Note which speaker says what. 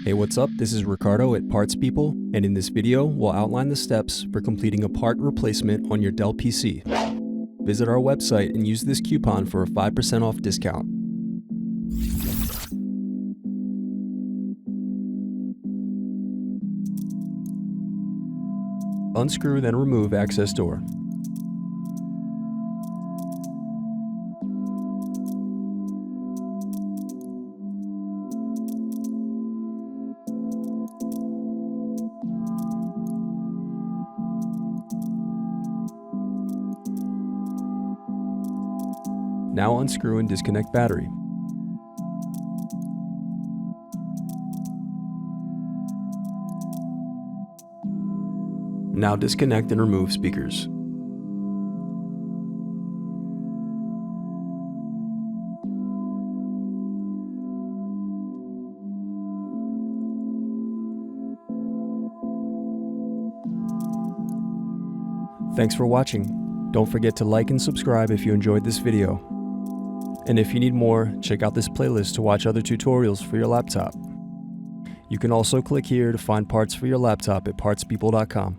Speaker 1: Hey, what's up? This is Ricardo at Parts People, and in this video, we'll outline the steps for completing a part replacement on your Dell PC. Visit our website and use this coupon for a 5% off discount. Unscrew, then remove access door. Now unscrew and disconnect battery. Now disconnect and remove speakers. Thanks for watching. Don't forget to like and subscribe if you enjoyed this video. And if you need more, check out this playlist to watch other tutorials for your laptop. You can also click here to find parts for your laptop at partspeople.com.